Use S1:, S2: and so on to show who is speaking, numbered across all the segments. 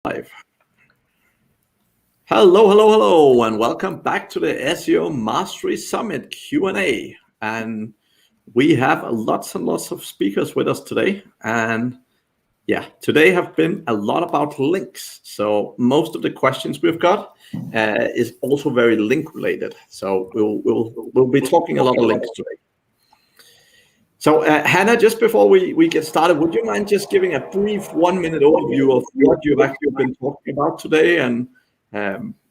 S1: Live. Hello, and welcome back to the SEO Mastery Summit Q&A. And we have lots and lots of speakers with us today. And yeah, today have been a lot about links. So most of the questions we've got is also very link related. So we'll be talking a lot of links today. So Hannah, just before we get started, would you mind just giving a brief 1-minute overview of what you've actually been talking about today and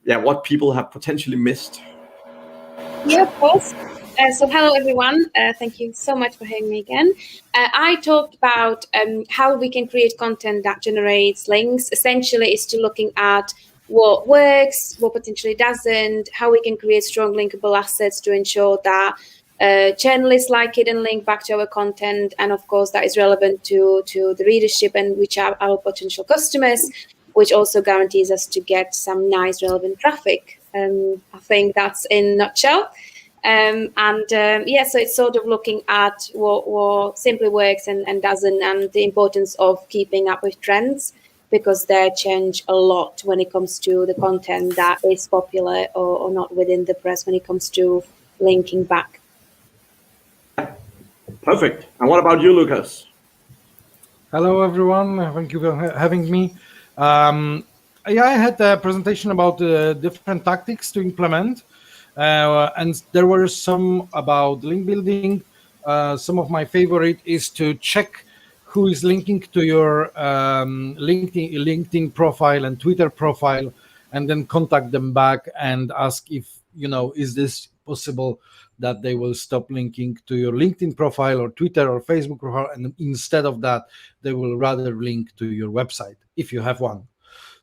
S1: what people have potentially missed?
S2: Yeah, of course. So hello, everyone. Thank you so much for having me again. I talked about how we can create content that generates links. Essentially, it's to looking at what works, what potentially doesn't, how we can create strong linkable assets to ensure that journalists like it and link back to our content. And of course, that is relevant to the readership and which are our potential customers, which also guarantees us to get some nice relevant traffic. I think that's in a nutshell. So it's sort of looking at what simply works and doesn't, and the importance of keeping up with trends, because they change a lot when it comes to the content that is popular or not within the press when it comes to linking back.
S1: Perfect. And what about you, Lucas?
S3: Hello, everyone. Thank you for having me. I had a presentation about different tactics to implement, and there were some about link building. Some of my favorite is to check who is linking to your LinkedIn profile and Twitter profile, and then contact them back and ask if, is this possible that they will stop linking to your LinkedIn profile or Twitter or Facebook profile, and instead of that, they will rather link to your website if you have one.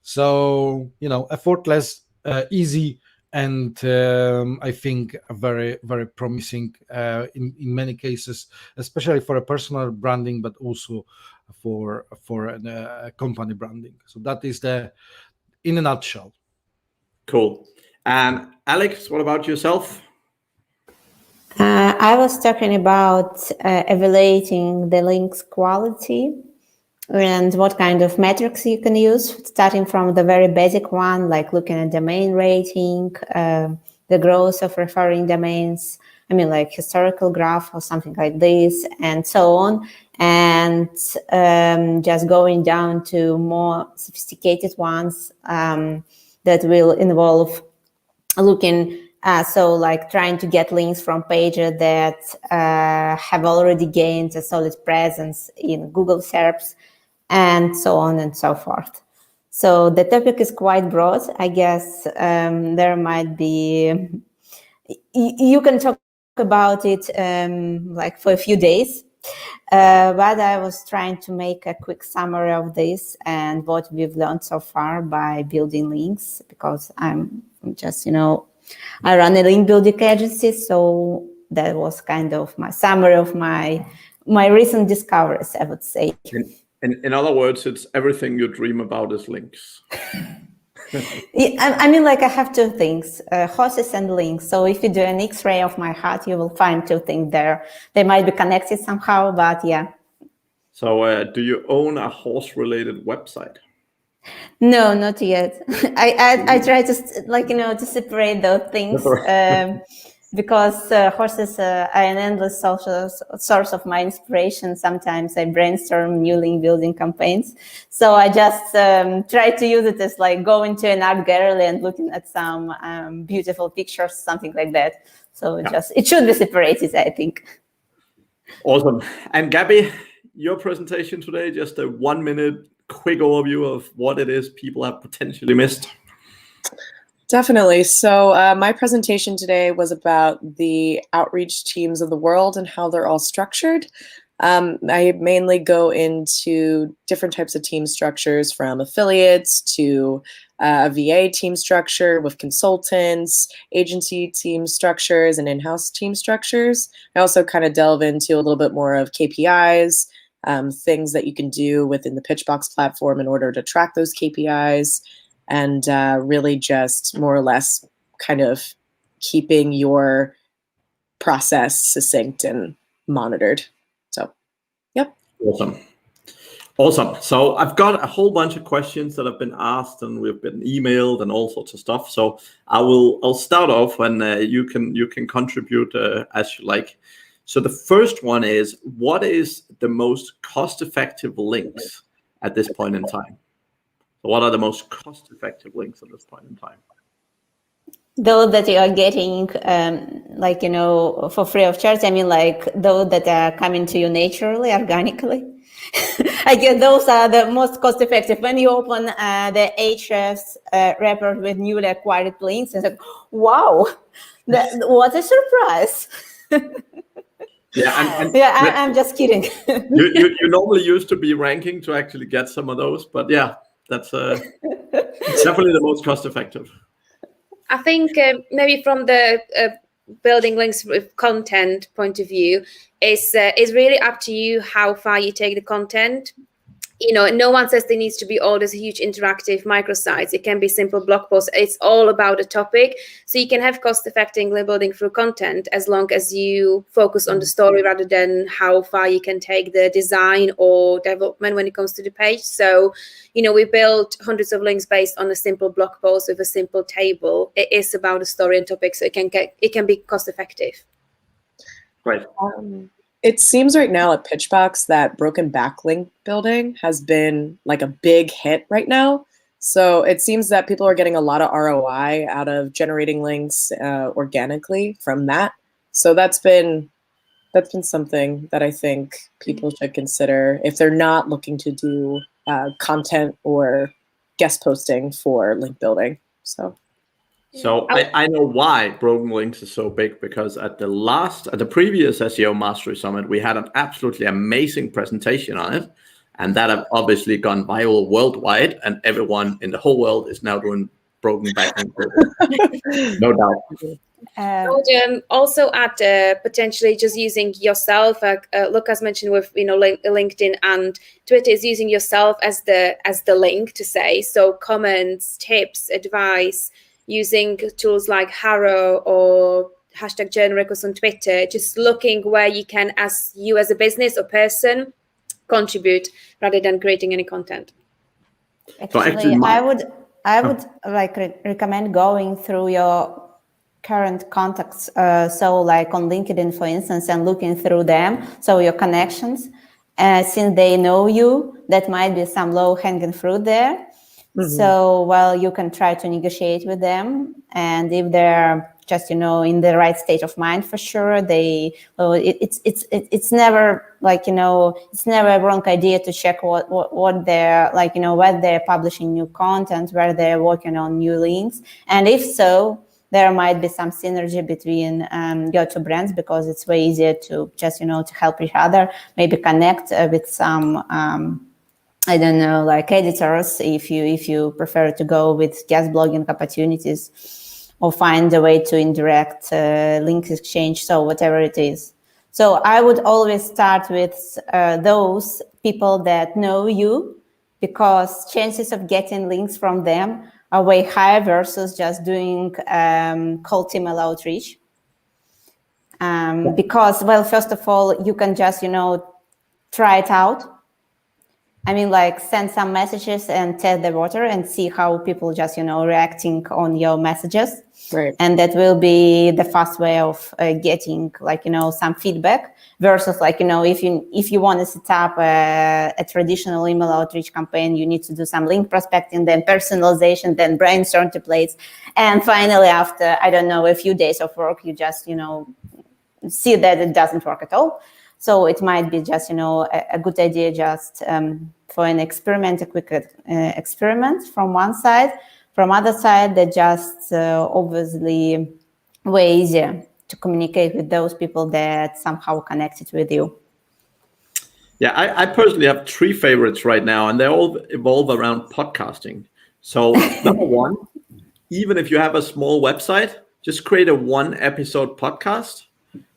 S3: So, effortless, easy, and I think very, very promising in many cases, especially for a personal branding, but also for a company branding. So that is in a nutshell.
S1: Cool. And Alex, what about yourself?
S4: I was talking about evaluating the links quality and what kind of metrics you can use, starting from the very basic one, like looking at domain rating, the growth of referring domains, like historical graph or something like this, and so on. And just going down to more sophisticated ones that will involve looking like trying to get links from pages that have already gained a solid presence in Google SERPs, and so on and so forth. So the topic is quite broad. I guess there might be, you can talk about it like for a few days, but I was trying to make a quick summary of this and what we've learned so far by building links, because I'm just, I run a link building agency, so that was kind of my summary of my recent discoveries, I would say.
S1: In other words, it's everything you dream about is links.
S4: Yeah, I have two things, horses and links. So if you do an X-ray of my heart, you will find two things there. They might be connected somehow, but yeah.
S1: So do you own a horse-related website?
S4: No, not yet. I try to to separate those things because horses are an endless source of my inspiration. Sometimes I brainstorm new link building campaigns, so I just try to use it as like going to an art gallery and looking at some beautiful pictures, something like that. So it should be separated, I think.
S1: Awesome. And Gabby, your presentation today, just a 1-minute quick overview of what it is people have potentially missed.
S5: Definitely. So my presentation today was about the outreach teams of the world and how they're all structured. I mainly go into different types of team structures, from affiliates to a VA team structure with consultants, agency team structures, and in-house team structures. I also kind of delve into a little bit more of KPIs, things that you can do within the Pitchbox platform in order to track those KPIs, and really just more or less kind of keeping your process succinct and monitored. So, yep.
S1: Awesome. Awesome. So I've got a whole bunch of questions that have been asked, and we've been emailed, and all sorts of stuff. So I'll start off, and you can contribute as you like. So the first one is, what is the most cost-effective links at this point in time? So what are the most cost-effective links at this point in time?
S4: Those that you are getting, for free of charge. I mean, like those that are coming to you naturally, organically. I guess those are the most cost-effective. When you open the Ahrefs report with newly acquired links, and like, wow, what a surprise!
S1: Yeah,
S4: I'm just kidding.
S1: you normally used to be ranking to actually get some of those, but yeah, that's definitely the most cost-effective.
S2: I think maybe from the building links with content point of view, is really up to you how far you take the content. No one says there needs to be all these huge interactive microsites. It can be simple blog posts. It's all about a topic. So you can have cost-effective link building through content as long as you focus on the story rather than how far you can take the design or development when it comes to the page. So, we built hundreds of links based on a simple blog post with a simple table. It is about a story and topic, so it can be cost-effective.
S1: Right.
S5: It seems right now at Pitchbox that broken backlink building has been like a big hit right now. So it seems that people are getting a lot of ROI out of generating links organically from that. So that's been something that I think people should consider if they're not looking to do content or guest posting for link building. So
S1: I know why broken links is so big, because at the previous SEO Mastery Summit, we had an absolutely amazing presentation on it, and that have obviously gone viral worldwide, and everyone in the whole world is now doing broken backlink. No doubt.
S2: I would also add potentially just using yourself. Lucas mentioned with LinkedIn and Twitter, is using yourself as the link to say. So comments, tips, advice, using tools like Harrow or hashtag Journal Records on Twitter, just looking where you can, as you as a business or person, contribute rather than creating any content.
S4: Actually, I would recommend going through your current contacts, so like on LinkedIn, for instance, and looking through them, so your connections, since they know you, that might be some low-hanging fruit there. Mm-hmm. So, you can try to negotiate with them, and if they're just in the right state of mind, for sure, it's never it's never a wrong idea to check what they're where they're publishing new content, where they're working on new links, and if so, there might be some synergy between your two brands, because it's way easier to just to help each other, maybe connect with some editors if you prefer to go with guest blogging opportunities, or find a way to indirect link exchange, so whatever it is. So I would always start with those people that know you, because chances of getting links from them are way higher versus just doing cold email outreach. Because, first of all, you can just, try it out. I mean, send some messages and test the water and see how people just, reacting on your messages.
S5: Right.
S4: And that will be the fast way of getting, some feedback versus, if you want to set up a traditional email outreach campaign, you need to do some link prospecting, then personalization, then brainstorm templates. And finally, after, a few days of work, you just, see that it doesn't work at all. So it might be just, a good idea just for an experiment, a quick experiment from one side. From other side, they're just obviously way easier to communicate with those people that somehow connected with you.
S1: Yeah, I personally have 3 favorites right now, and they all evolve around podcasting. So number one, even if you have a small website, just create a 1-episode podcast.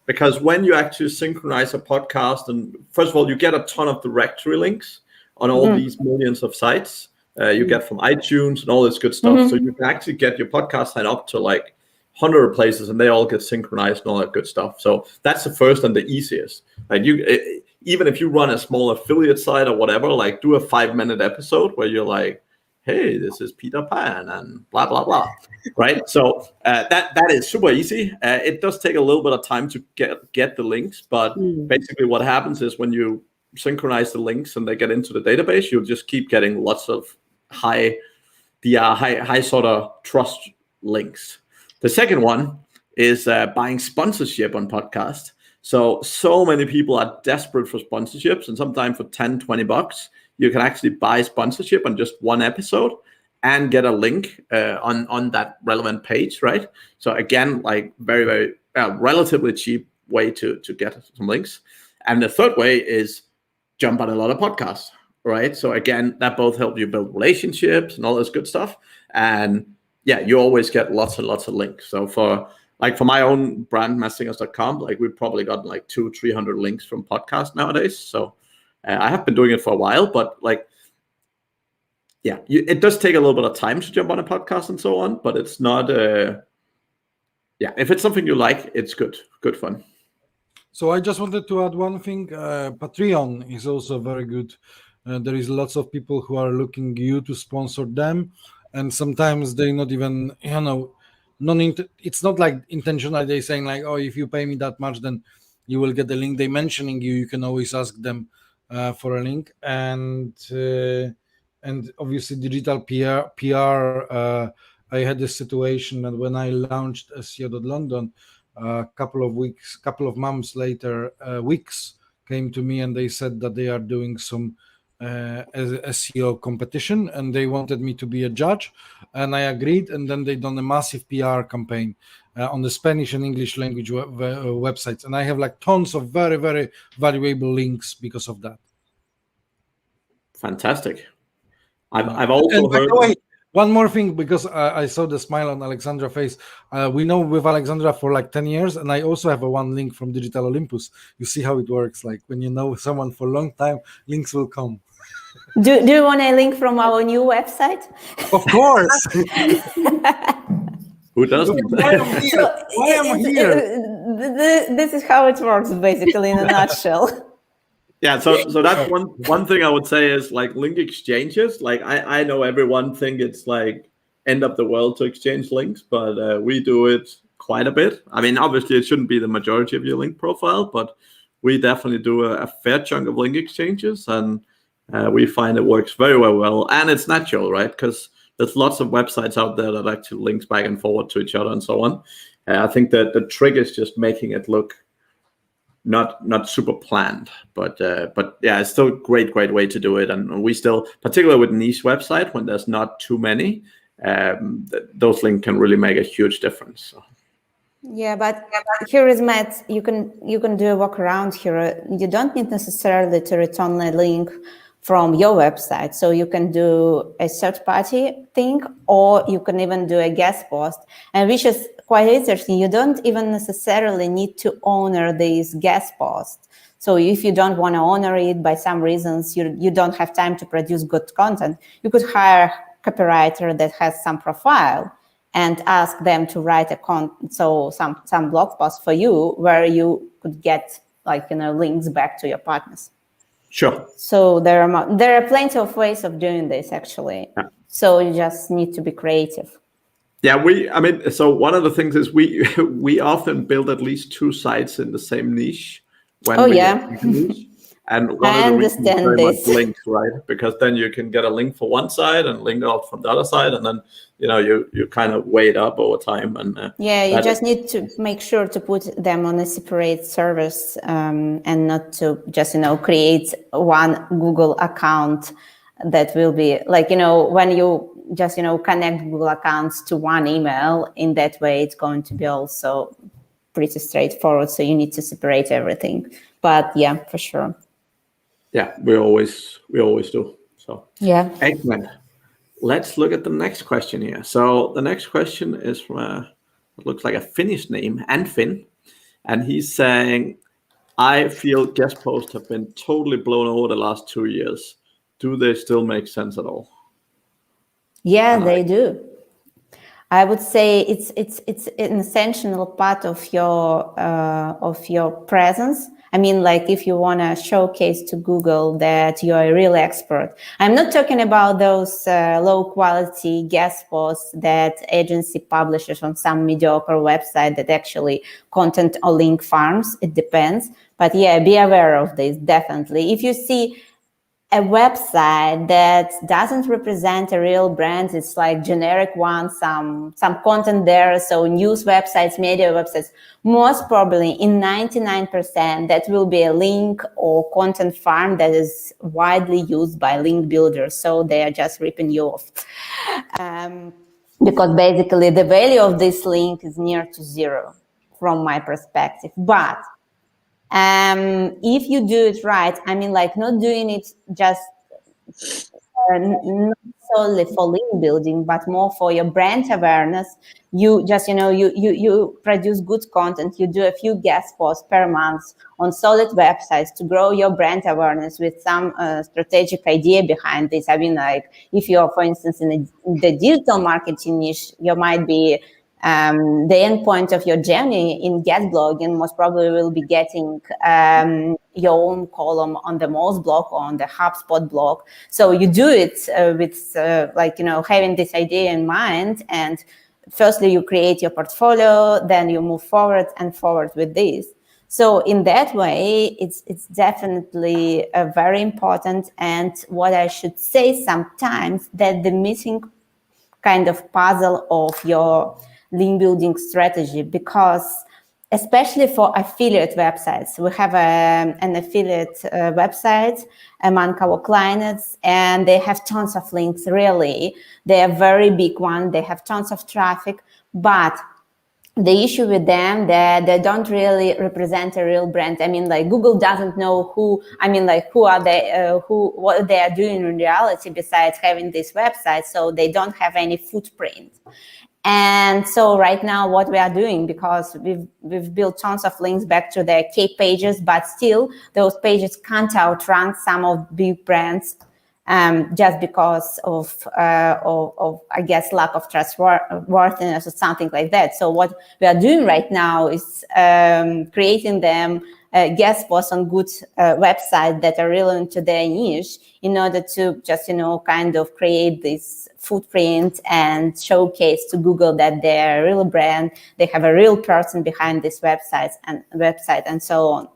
S1: Because when you actually synchronize a podcast, and first of all, you get a ton of directory links on all these millions of sites you get from iTunes and all this good stuff. Mm-hmm. So you can actually get your podcast sign up to 100 places, and they all get synchronized and all that good stuff. So that's the first and the easiest. even if you run a small affiliate site or whatever, like do a 5-minute episode where you're like, hey, this is Peter Pan and blah, blah, blah, right? So that is super easy. It does take a little bit of time to get the links, but basically what happens is when you synchronize the links and they get into the database, you'll just keep getting lots of high sort of trust links. The second one is buying sponsorship on podcasts. So many people are desperate for sponsorships, and sometimes for $10-20, you can actually buy sponsorship on just one episode and get a link on that relevant page, right? So again, like very relatively cheap way to get some links. And the third way is jump on a lot of podcasts, right? So again, that both help you build relationships and all this good stuff. And yeah, you always get lots and lots of links. So for my own brand, messsingers.com, like we've probably gotten like 200-300 links from podcasts nowadays. So I have been doing it for a while, but like, yeah, it does take a little bit of time to jump on a podcast and so on, but it's not, if it's something you like, it's good fun.
S3: So I just wanted to add one thing. Patreon is also very good. There is lots of people who are looking you to sponsor them, and sometimes they not even, it's not like intentionally they saying like, oh, if you pay me that much, then you will get the link. They mentioning you can always ask them for a link, and obviously digital PR. I had this situation that when I launched SEO.London, a couple of months later, Wix came to me and they said that they are doing some SEO competition and they wanted me to be a judge, and I agreed. And then they done a massive PR campaign on the Spanish and English language websites, and I have like tons of very, very valuable links because of that.
S1: Fantastic. I've also heard.
S3: One more thing, because I saw the smile on Alexandra's face. We know with Alexandra for like 10 years, and I also have one link from Digital Olympus. You see how it works. Like when you know someone for a long time, links will come.
S4: Do you want a link from our new website?
S3: Of course.
S1: Who doesn't?
S3: Why am I here?
S4: This is how it works, basically, in a nutshell.
S1: Yeah, so that's one thing I would say is like link exchanges. Like I know everyone think it's like end of the world to exchange links, but we do it quite a bit. I mean, obviously it shouldn't be the majority of your link profile, but we definitely do a fair chunk of link exchanges, and we find it works very well, and it's natural, right? Because there's lots of websites out there that actually links back and forward to each other and so on. I think that the trick is just making it look not super planned, but yeah, it's still a great way to do it. And we still, particularly with niche website, when there's not too many, those links can really make a huge difference. So.
S4: Yeah, but here is Matt. You can do a workaround here. You don't need necessarily to return a link from your website. So you can do a third-party thing, or you can even do a guest post, and which is quite interesting. You don't even necessarily need to honor these guest posts. So if you don't want to honor it by some reasons, you don't have time to produce good content, you could hire a copywriter that has some profile and ask them to write some blog post for you where you could get links back to your partners.
S1: Sure.
S4: So there are plenty of ways of doing this, actually. Yeah. So you just need to be creative.
S1: Yeah, so one of the things is we often build at least 2 sites in the same niche. And one
S4: I understand this.
S1: Links, right? Because then you can get a link for one side and link out from the other side, and then you kind of weigh it up over time. And
S4: you just need to make sure to put them on a separate service, and not to just create one Google account that will be like when you just connect Google accounts to one email. In that way, it's going to be also pretty straightforward. So you need to separate everything. But yeah, for sure.
S1: Yeah, we always do. So
S4: yeah,
S1: excellent. Let's look at the next question here. So the next question is from it looks like a Finnish name, Anfin, and he's saying, I feel guest posts have been totally blown over the last 2 years. Do they still make sense at all?
S4: Yeah, they do. I would say it's an essential part of your presence. I mean, like if you want to showcase to Google that you're a real expert. I'm not talking about those low quality guest posts that agency publishes on some mediocre website that actually content or link farms. It depends. But yeah, be aware of this, definitely. If you see a website that doesn't represent a real brand, it's like generic one, some content there, so news websites, media websites, most probably in 99% that will be a link or content farm that is widely used by link builders, so they are just ripping you off. Because basically the value of this link is near to zero from my perspective. But if you do it right, I mean, like not doing it just not solely for link building, but more for your brand awareness. You just, you produce good content. You do a few guest posts per month on solid websites to grow your brand awareness with some strategic idea behind this. I mean, like if you're, for instance, in the digital marketing niche, you might be the end point of your journey in guest blogging most probably will be getting your own column on the Moz blog or on the HubSpot blog. So you do it with having this idea in mind, and firstly you create your portfolio, then you move forward with this. So in that way, it's definitely very important. And what I should say sometimes, that the missing kind of puzzle of your link building strategy, because especially for affiliate websites, we have an affiliate website among our clients, and they have tons of links. Really, they are very big one. They have tons of traffic, but the issue with them that they don't really represent a real brand. I mean, like Google doesn't know who are they, what they are doing in reality besides having this website. So they don't have any footprint. And so right now what we are doing, because we've built tons of links back to their K pages, but still those pages can't outrank some of big brands just because of I guess lack of trustworthiness or something like that. So what we are doing right now is creating them guest posts on good websites that are relevant to their niche, in order to just kind of create this footprint and showcase to Google that they're a real brand, they have a real person behind this website and so on.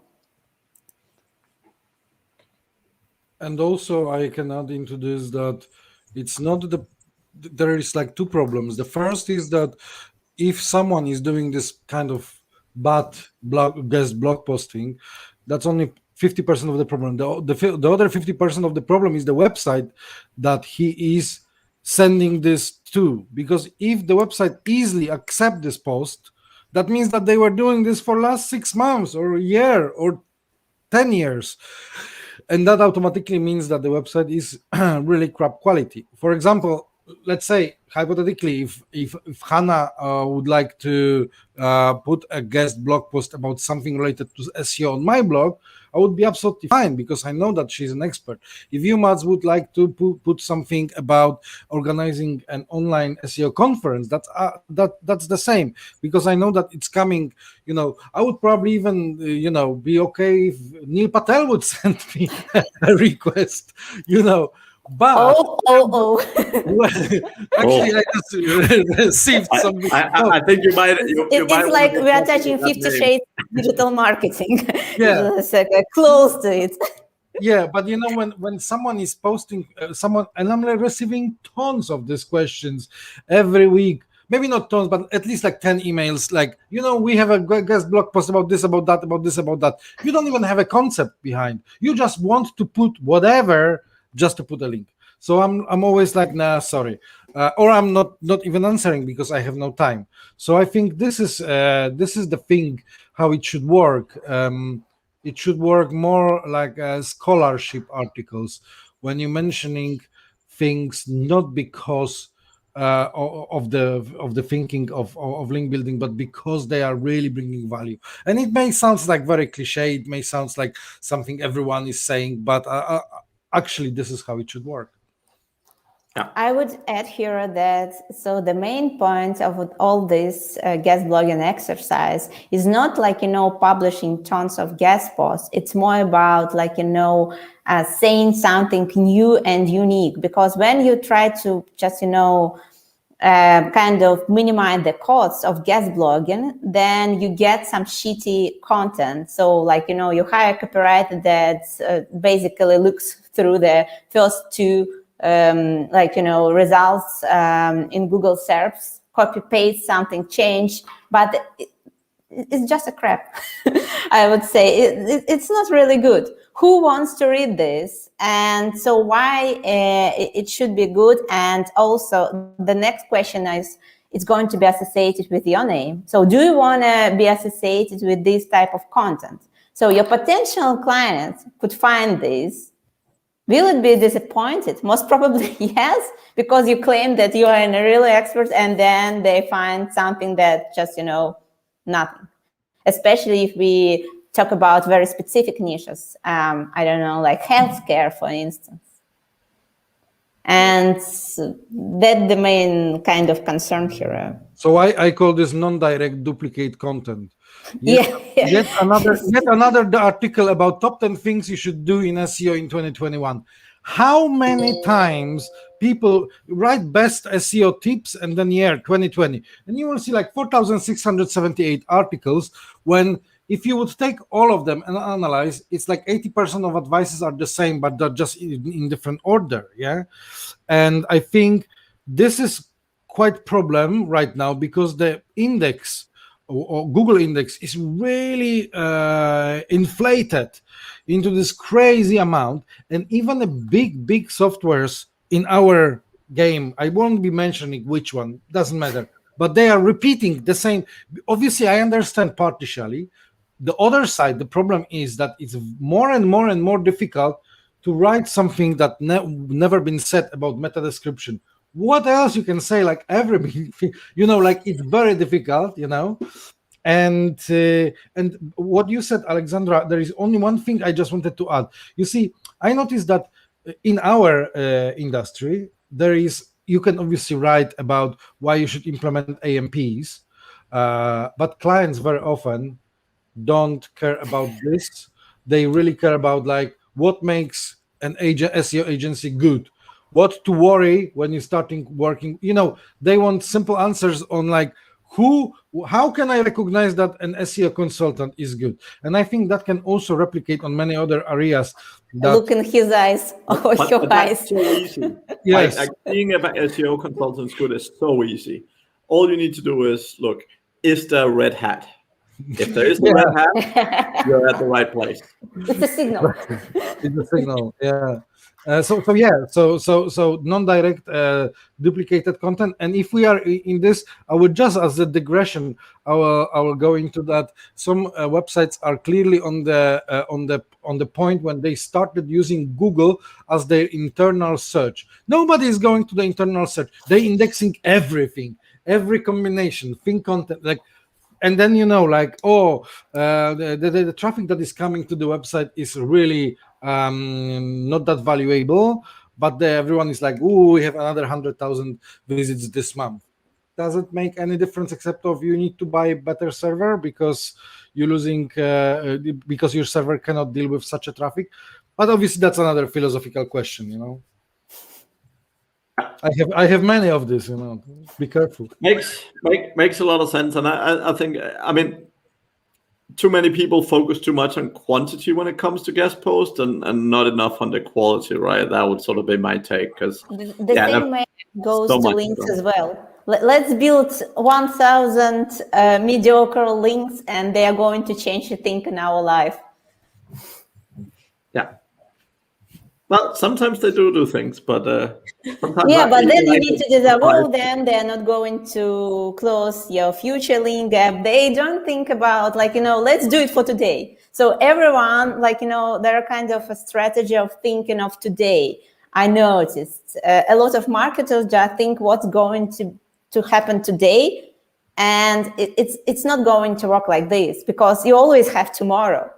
S3: And also I can add into this that it's not there is like two problems. The first is that if someone is doing this kind of bad guest blog posting, that's only 50% of the problem. The other 50% of the problem is the website that he is sending this to. Because if the website easily accept this post, that means that they were doing this for last 6 months or a year or 10 years. And that automatically means that the website is really crap quality. For example, let's say hypothetically, if Hannah would like to put a guest blog post about something related to SEO on my blog, I would be absolutely fine because I know that she's an expert. If you, Mads, would like to put something about organizing an online SEO conference, that's the same, because I know that it's coming. I would probably even be okay if Neil Patel would send me a request. But actually, I just received something.
S1: I think you might.
S4: It's like we are touching 50 Shades digital marketing.
S3: Yeah,
S4: it's like close to it.
S3: Yeah, but when someone is posting and I'm receiving tons of these questions every week. Maybe not tons, but at least like 10 emails. Like, we have a guest blog post about this, about that, about this, about that. You don't even have a concept behind. You just want to put whatever just to put a link. So I'm always like, nah, sorry, or I'm not even answering because I have no time. So I think this is the thing how it should work. It should work more like scholarship articles when you're mentioning things not because of the thinking of link building, but because they are really bringing value. And it may sound like very cliche, it may sound like something everyone is saying, but actually this is how it should work.
S4: I would add here that so the main point of all this guest blogging exercise is not like, publishing tons of guest posts. It's more about like, saying something new and unique, because when you try to just, kind of minimize the costs of guest blogging, then you get some shitty content. So like, you hire a copywriter that basically looks through the first two results in Google SERPs, copy paste something, change, but it's just a crap. I would say it's not really good. Who wants to read this? And so why it should be good? And also the next question is, it's going to be associated with your name. So do you want to be associated with this type of content? So your potential clients could find this. Will it be disappointed? Most probably yes, because you claim that you are a really expert, and then they find something that just, nothing. Especially if we talk about very specific niches. I don't know, like healthcare, for instance. And that's the main kind of concern here.
S3: So I call this non-direct duplicate content.
S4: Yet
S3: another article about top 10 things you should do in SEO in 2021. How many times people write best SEO tips and then 2020, and you will see like 4,678 articles, when if you would take all of them and analyze, it's like 80% of advices are the same, but they're just in different order. And I think this is quite problem right now, because the index or Google index is really inflated into this crazy amount. And even the big softwares in our game, I won't be mentioning which one, doesn't matter, but they are repeating the same. Obviously, I understand partially. The other side, the problem is that it's more and more difficult to write something that never been said about meta description. What else you can say? Like everything, like it's very difficult, And what you said, Alexandra, there is only one thing I just wanted to add. You see, I noticed that in our industry, you can obviously write about why you should implement AMPs, but clients very often don't care about this. They really care about like what makes an SEO agency good, what to worry when you're starting working. They want simple answers on like how can I recognize that an SEO consultant is good? And I think that can also replicate on many other areas.
S4: Look in his eyes or your eyes.
S1: So easy.
S3: Yes.
S1: Like being an SEO consultant good is so easy. All you need to do is look, is there a red hat? If there is a red hat, you're at the right place.
S4: It's a signal.
S3: It's a signal, yeah. So non-direct duplicated content. And if we are in this, I would just, as a digression, I will go into that. Some websites are clearly on the point when they started using Google as their internal search. Nobody is going to the internal search. They're indexing everything, every combination, think content, like. And then the traffic that is coming to the website is really not that valuable, but everyone is like, "Oh, we have another 100,000 visits this month." Does it make any difference except of you need to buy a better server because you're losing because your server cannot deal with such a traffic? But obviously, that's another philosophical question. I have many of this, Be careful.
S1: Makes a lot of sense, and I think, too many people focus too much on quantity when it comes to guest posts, and not enough on the quality, right? That would sort of be my take, because
S4: the same way goes to links as well. Let's build 1,000 mediocre links, and they are going to change the thing in our life.
S1: Yeah. Well, sometimes they do things, but sometimes
S4: but then you need to disavow them. They're not going to close your future link gap. They don't think about let's do it for today. So everyone, they're kind of a strategy of thinking of today. I noticed a lot of marketers just think what's going to happen today, and it's not going to work like this, because you always have tomorrow.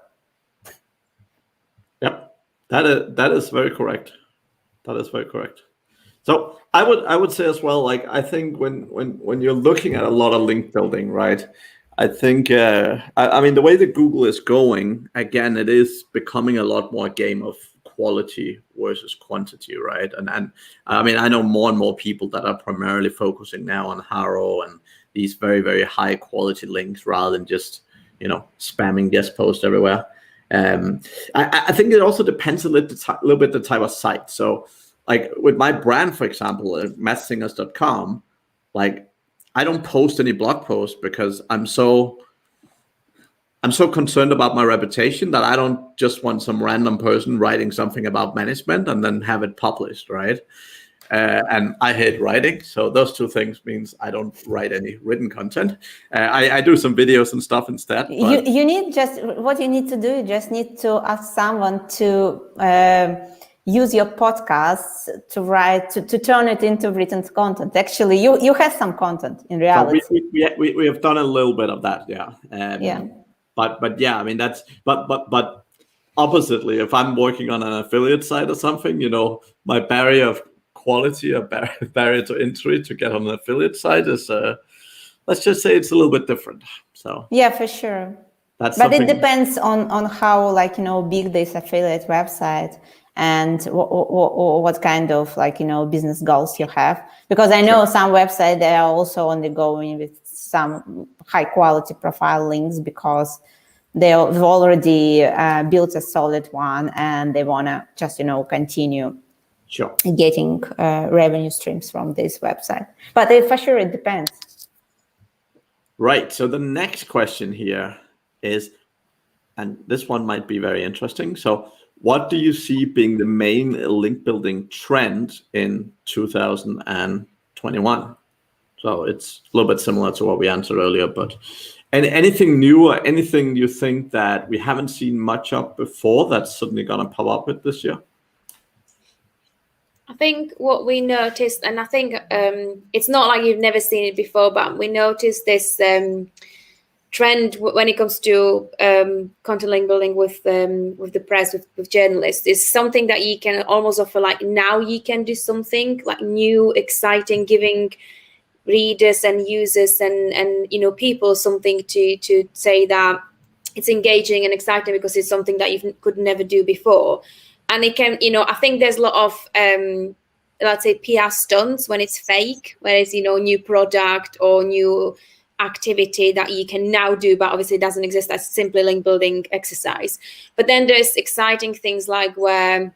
S1: Yep. That is very correct. That is very correct. So I would say as well, like I think when you're looking at a lot of link building, right? I think I mean the way that Google is going, again, it is becoming a lot more a game of quality versus quantity, right? And I mean I know more and more people that are primarily focusing now on Haro and these very, very high quality links rather than just, you know, spamming guest posts everywhere. I think it also depends a little bit the type of site. So like with my brand, for example, at mathsingers.com, like I don't post any blog posts because I'm so concerned about my reputation that I don't just want some random person writing something about management and then have it published, right? And I hate writing, so those two things means I don't write any written content. I do some videos and stuff instead. But
S4: You need just what you need to do. You just need to ask someone to use your podcasts to write to turn it into written content. Actually, you have some content in reality.
S1: So we have done a little bit of that, yeah.
S4: Yeah.
S1: But yeah, I mean that's but oppositely, if I'm working on an affiliate site or something, you know, my barrier of quality or barrier to entry to get on an affiliate site is let's just say it's a little bit different. So
S4: yeah, for sure.
S1: That's
S4: but
S1: something.
S4: It depends on how, like, you know, big this affiliate website and what kind of, like, you know, business goals you have, because I know some websites, they are also only going with some high quality profile links because they've already built a solid one and they want to just, you know, continue getting revenue streams from this website. But for sure, it depends.
S1: Right. So the next question here is, and this one might be very interesting. So what do you see being the main link building trend in 2021? So it's a little bit similar to what we answered earlier, but anything new or anything you think that we haven't seen much of before that's suddenly going to pop up with this year?
S2: I think what we noticed, and I think it's not like you've never seen it before, but we noticed this trend when it comes to content link building with the press, with journalists, is something that you can almost offer, like now you can do something like new, exciting, giving readers and users and you know, people something to say that it's engaging and exciting because it's something that you could never do before. And it can, you know, I think there's a lot of let's say PR stunts when it's fake, where it's, you know, new product or new activity that you can now do, but obviously it doesn't exist as simply link building exercise. But then there's exciting things like where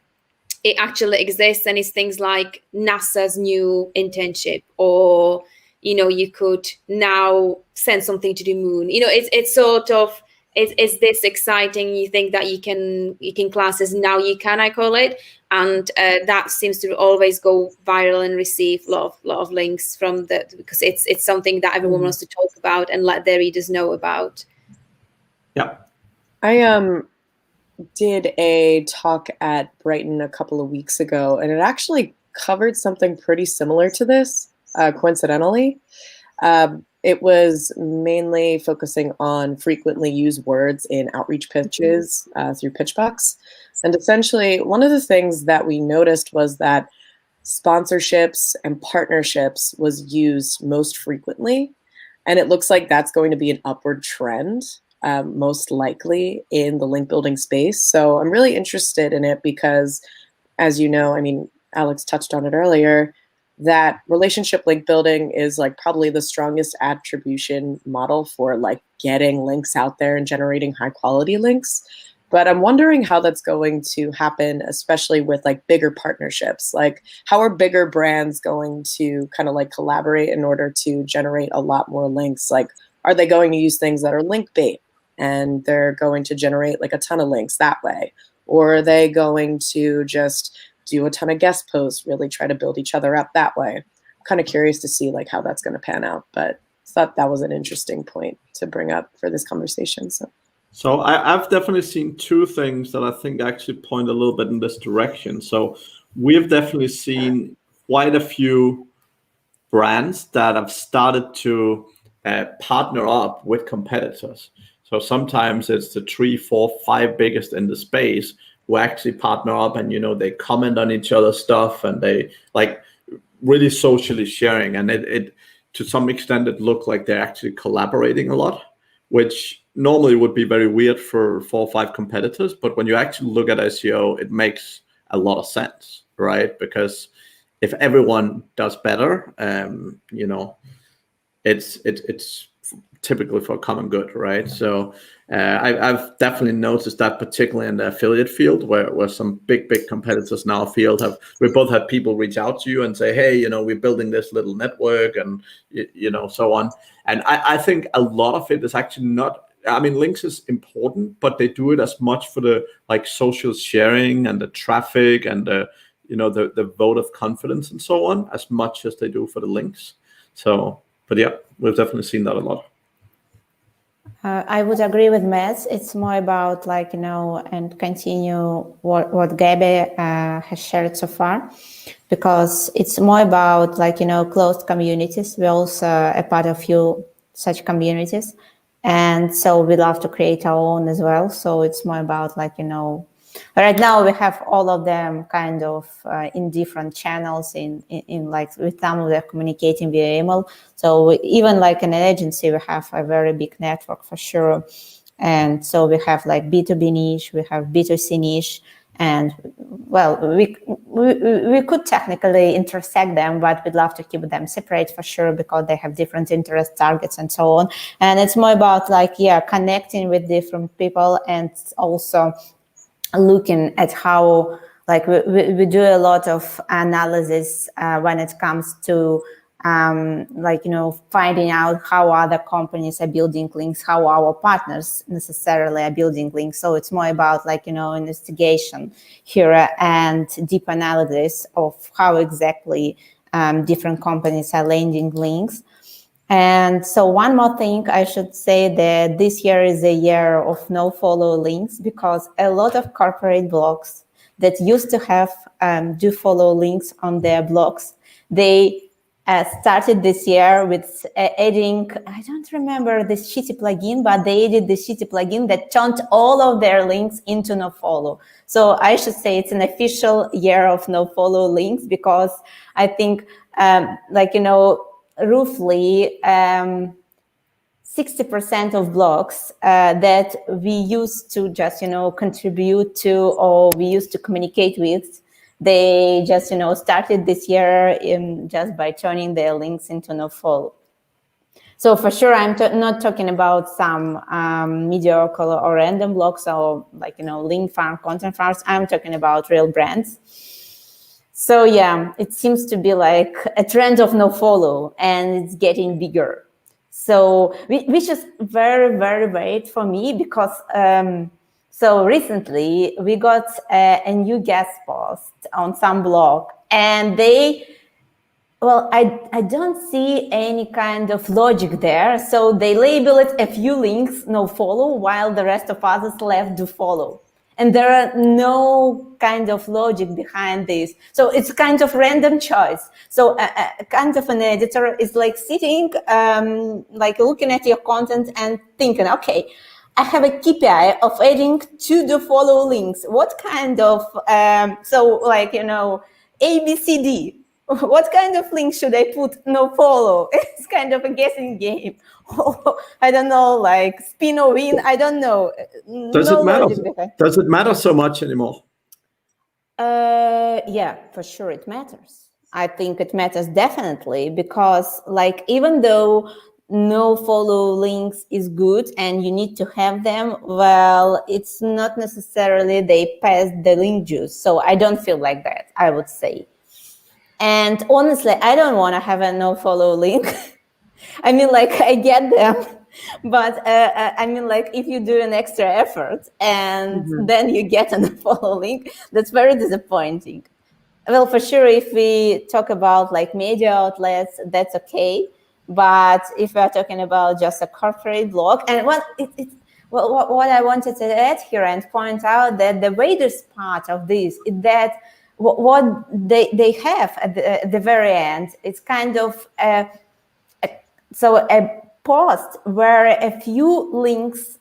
S2: it actually exists, and it's things like NASA's new internship, or, you know, you could now send something to the moon. You know, it's sort of, it's this exciting, you think that you can class as now you can, I call it. And that seems to always go viral and receive a lot of links from that, because it's something that everyone wants to talk about and let their readers know about.
S1: Yeah.
S5: I did a talk at Brighton a couple of weeks ago, and it actually covered something pretty similar to this, coincidentally. It was mainly focusing on frequently used words in outreach pitches through Pitchbox. And essentially, one of the things that we noticed was that sponsorships and partnerships was used most frequently. And it looks like that's going to be an upward trend, most likely in the link building space. So I'm really interested in it because, as you know, I mean, Alex touched on it earlier, that relationship link building is like probably the strongest attribution model for like getting links out there and generating high quality links. But I'm wondering how that's going to happen, especially with like bigger partnerships. Like, how are bigger brands going to kind of like collaborate in order to generate a lot more links? Like, are they going to use things that are link bait and they're going to generate like a ton of links that way? Or are they going to just do a ton of guest posts, really try to build each other up that way? I'm kind of curious to see like how that's going to pan out, but I thought that was an interesting point to bring up for this conversation.
S1: So I've definitely seen two things that I think actually point a little bit in this direction. So we've definitely seen quite a few brands that have started to partner up with competitors. So sometimes it's the 3, 4, 5 biggest in the space who actually partner up, and, you know, they comment on each other's stuff, and they like really socially sharing, and it to some extent it looked like they're actually collaborating a lot, which normally would be very weird for 4 or 5 competitors. But when you actually look at SEO, it makes a lot of sense, right? Because if everyone does better, it's typically for common good, right? So I've definitely noticed that, particularly in the affiliate field, where some big competitors now we both had people reach out to you and say, hey, we're building this little network, and so on. And I think a lot of it is actually not, I mean, links is important, but they do it as much for the social sharing and the traffic and the vote of confidence and so on, as much as they do for the links. So, but yeah, we've definitely seen that a lot.
S4: I would agree with Matt. It's more about and continue what Gabi has shared so far, because it's more about closed communities. We're also a part of few such communities, and so we love to create our own as well. So it's more about right now we have all of them kind of in different channels in with some of them communicating via email. So even an agency, we have a very big network for sure. And so we have B2B niche, we have B2C niche, and well, we could technically intersect them, but we'd love to keep them separate for sure, because they have different interest targets and so on. And it's more about connecting with different people, and also looking at how we do a lot of analysis when it comes to finding out how other companies are building links, how our partners necessarily are building links. So it's more about investigation here and deep analysis of how exactly different companies are landing links. And so one more thing I should say, that this year is a year of Nofollow links, because a lot of corporate blogs that used to have do follow links on their blogs, they started this year with adding, I don't remember this shitty plugin, but they added this shitty plugin that turned all of their links into Nofollow. So I should say it's an official year of Nofollow links, because I think roughly 60% of blogs that we used to just contribute to, or we used to communicate with, they just started this year just by turning their links into Nofollow. So for sure, I'm not talking about some mediocre or random blogs, or link farm, content farms. I'm talking about real brands. So yeah, it seems to be a trend of Nofollow, and it's getting bigger. So which is very, very great for me, because so recently we got a new guest post on some blog, and I don't see any kind of logic there. So they label it a few links Nofollow, while the rest of others left do follow. And there are no kind of logic behind this. So it's kind of random choice. So a kind of an editor is sitting, looking at your content and thinking, okay, I have a KPI of adding 2 do follow links. What kind of, ABCD. What kind of link should I put Nofollow? It's kind of a guessing game. I don't know, spin or win, I don't know.
S1: Does it matter? Does it matter so much anymore?
S4: Yeah, for sure it matters. I think it matters definitely, because even though Nofollow links is good and you need to have them, well, it's not necessarily they pass the link juice. So I don't feel like that, I would say. And honestly, I don't want to have a Nofollow link. I mean, I get them, but if you do an extra effort and then you get a Nofollow link, that's very disappointing. Well, for sure, if we talk about media outlets, that's okay. But if we're talking about just a corporate blog, and what I wanted to add here and point out, that the weirdest part of this is that what they have at the very end, it's kind of a post where a few links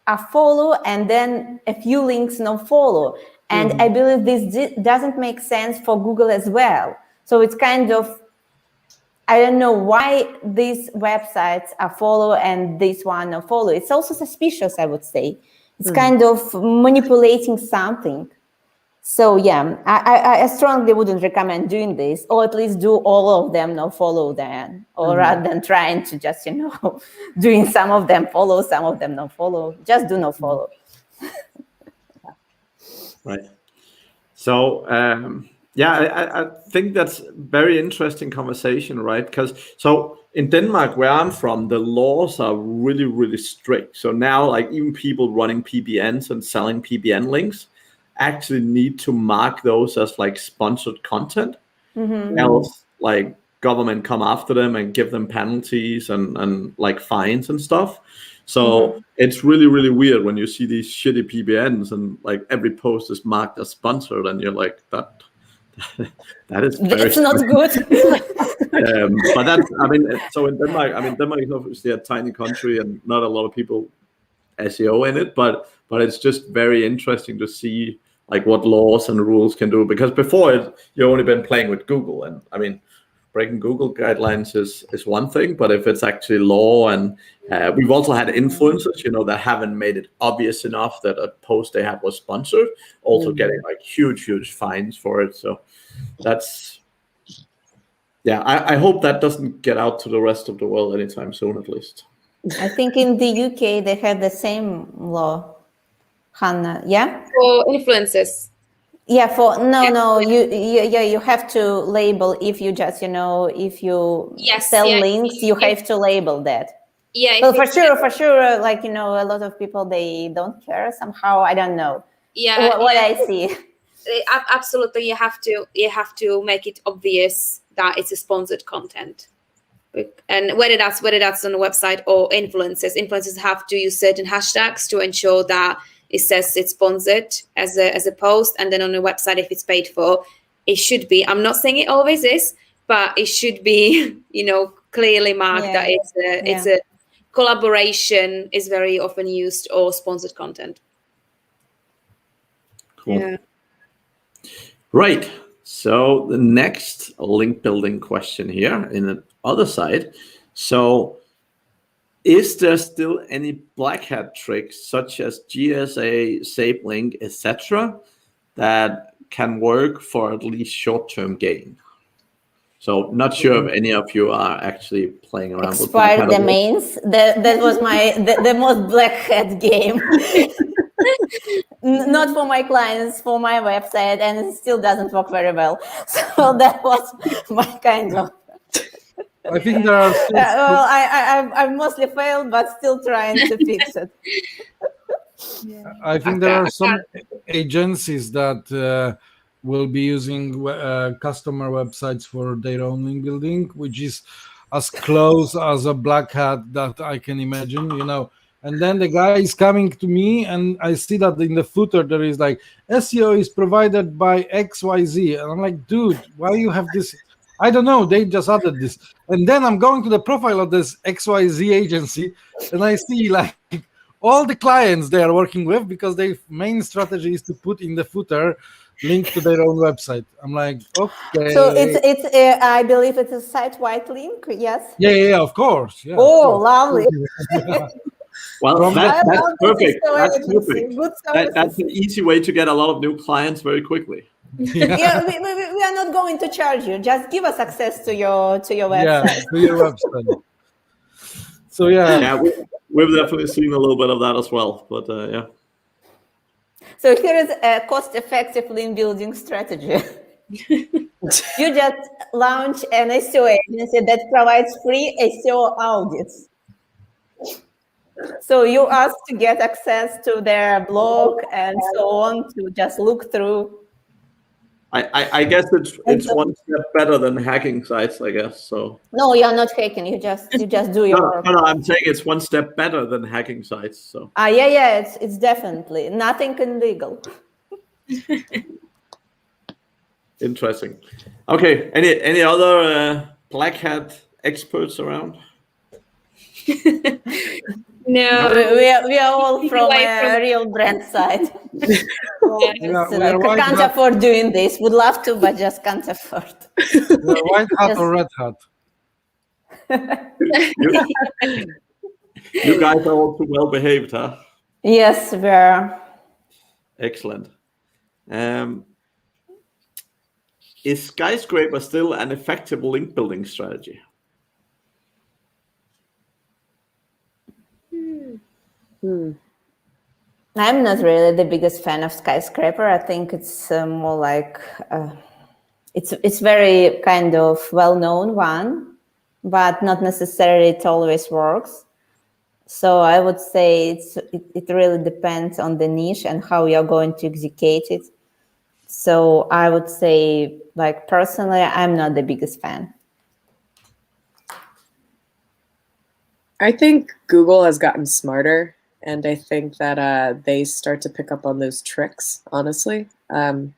S4: are follow and then a few links no follow. And I believe this doesn't make sense for Google as well. So it's kind of I don't know why these websites are follow and this one no follow. It's also suspicious, I would say. It's kind of manipulating something. So yeah, I strongly wouldn't recommend doing this, or at least do all of them no follow then, or rather than trying to just, doing some of them follow, some of them no follow. Just do no follow.
S1: Right. So I think that's very interesting conversation, right? Because so in Denmark, where I'm from, the laws are really, really strict. So now, like, even people running PBNs and selling PBN links actually need to mark those as like sponsored content. Else, like, government come after them and give them penalties and like fines and stuff. So it's really, really weird when you see these shitty PBNs and like every post is marked as sponsored, and you're like, that is very
S4: It's not good.
S1: but that's, I mean, so in Denmark, Denmark is obviously a tiny country and not a lot of people SEO in it, but it's just very interesting to see like what laws and rules can do, because before you've only been playing with Google, and I mean, breaking Google guidelines is one thing, but if it's actually law, and we've also had influencers, that haven't made it obvious enough that a post they had was sponsored, also getting like huge fines for it. So that's, I hope that doesn't get out to the rest of the world anytime soon, at least.
S4: I think in the UK they have the same law, Hannah. Yeah.
S2: For influencers.
S4: Yeah. You have to label if you just if you sell links, you have to label that.
S2: Yeah.
S4: Well, for sure. Like a lot of people, they don't care somehow. I don't know.
S2: Yeah.
S4: What I see.
S2: Absolutely, you have to make it obvious that it's a sponsored content. And whether that's on the website or influencers have to use certain hashtags to ensure that it says it's sponsored as a post, and then on the website, if it's paid for, it should be. I'm not saying it always is, but it should be, clearly marked that it's a collaboration is very often used, or sponsored content.
S1: Cool.
S2: Yeah.
S1: Right. So the next link building question here in the other side. So is there still any black hat tricks such as GSA, SAFE link, etc., that can work for at least short-term gain? So not sure if any of you are actually playing around with black hat
S4: domains. That was the most black hat game. Not for my clients, for my website, and it still doesn't work very well. So that was my kind of.
S3: I think there are still
S4: I mostly failed, but still trying to fix it.
S3: I think there are some agencies that will be using customer websites for their own link building, which is as close as a black hat that I can imagine, And then the guy is coming to me, and I see that in the footer there is like SEO is provided by XYZ, and I'm like, dude, why you have this? I don't know. They just added this, and then I'm going to the profile of this XYZ agency, and I see like all the clients they are working with, because their main strategy is to put in the footer link to their own website. I'm like, okay.
S4: So it's I believe it's a site-wide link. Yes.
S3: Yeah, of course. Yeah,
S4: oh, lovely.
S1: Well, that's perfect. That's perfect.
S4: Good
S1: That's an easy way to get a lot of new clients very quickly.
S4: Yeah, we are not going to charge you. Just give us access to your website.
S3: Yeah, to your website. So yeah,
S1: we've definitely seen a little bit of that as well. But yeah.
S4: So here is a cost-effective link building strategy. You just launch an SEO agency that provides free SEO audits. So you ask to get access to their blog and so on, to just look through.
S1: I guess it's one step better than hacking sites, I guess. So
S4: no, you're not hacking. You just do your work.
S1: No, I'm saying it's one step better than hacking sites. So
S4: it's definitely nothing illegal.
S1: Interesting. Okay, any other black hat experts around?
S2: No,
S4: we are all from a real brand side. Can't afford doing this. Would love to, but just can't afford.
S3: White hat or red hat?
S1: You guys are all too well behaved, huh?
S4: Yes, we are.
S1: Excellent. Is Skyscraper still an effective link building strategy?
S4: I'm not really the biggest fan of Skyscraper. I think it's more like it's very kind of well-known one, but not necessarily it always works. So I would say it really depends on the niche and how you're going to execute it. So I would say, like, personally, I'm not the biggest fan.
S5: I think Google has gotten smarter, and I think that they start to pick up on those tricks, honestly. And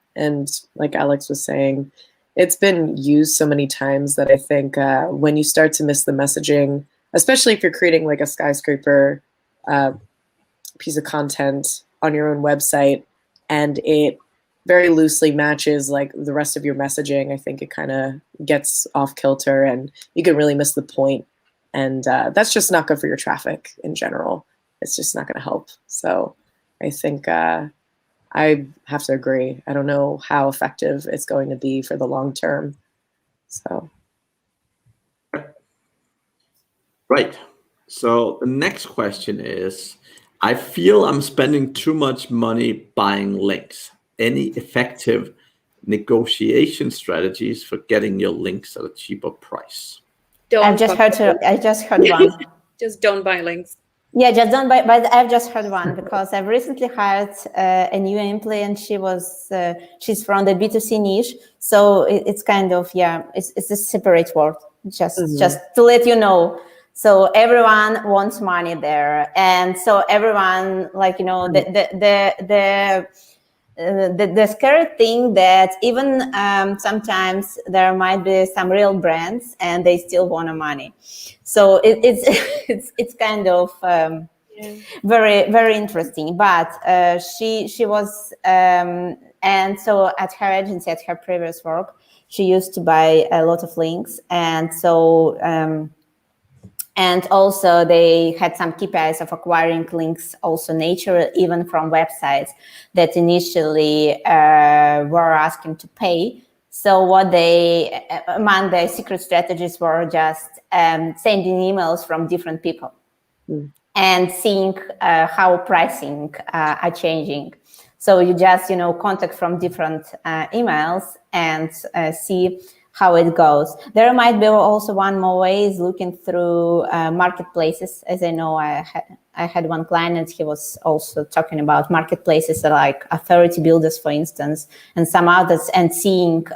S5: like Alex was saying, it's been used so many times that I think when you start to miss the messaging, especially if you're creating like a Skyscraper piece of content on your own website, and it very loosely matches like the rest of your messaging, I think it kind of gets off kilter and you can really miss the point. And that's just not good for your traffic in general. It's just not going to help. So I think I have to agree. I don't know how effective it's going to be for the long term. So.
S1: Right. So the next question is, I feel I'm spending too much money buying links. Any effective negotiation strategies for getting your links at a cheaper price?
S4: I just heard one.
S2: Just don't buy links.
S4: Yeah, just don't buy. But I've just heard one because I've recently hired a new employee, and she's from the B2C niche. So it's kind of, it's a separate world. Just to let you know. So everyone wants money there, and so everyone, like, the scary thing that even sometimes there might be some real brands and they still want money. So it's kind of very, very interesting. But she was and so at her agency, at her previous work, she used to buy a lot of links, and so. And also they had some KPIs of acquiring links, also nature, even from websites that initially were asking to pay. So what among the secret strategies were just sending emails from different people and seeing how pricing are changing. So you just, contact from different emails and see how it goes. There might be also one more way is looking through marketplaces. As I know, I had one client and he was also talking about marketplaces like authority builders, for instance, and some others, and seeing